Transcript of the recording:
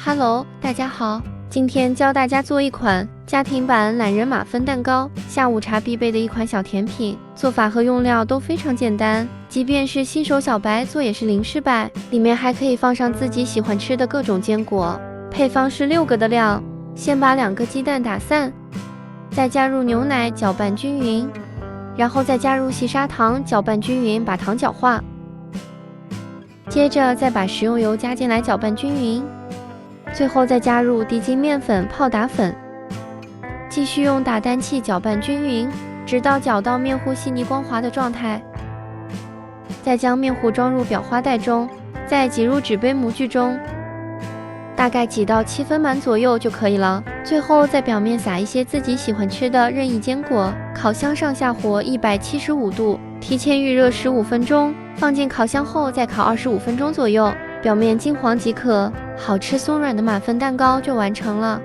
Hello，大家好，今天教大家做一款家庭版懒人马芬蛋糕，下午茶必备的一款小甜品。做法和用料都非常简单，即便是新手小白做也是零失败。里面还可以放上自己喜欢吃的各种坚果。配方是6个的量，先把2个鸡蛋打散，再加入牛奶搅拌均匀，然后再加入细砂糖搅拌均匀，把糖搅化。接着再把食用油加进来搅拌均匀。最后再加入低筋面粉、泡打粉，继续用打蛋器搅拌均匀，直到搅到面糊细腻光滑的状态。再将面糊装入裱花袋中，再挤入纸杯模具中，大概挤到7分满左右就可以了。最后在表面撒一些自己喜欢吃的任意坚果。烤箱上下火175度，提前预热15分钟，放进烤箱后再烤25分钟左右。表面金黄即可，好吃松软的马芬蛋糕就完成了。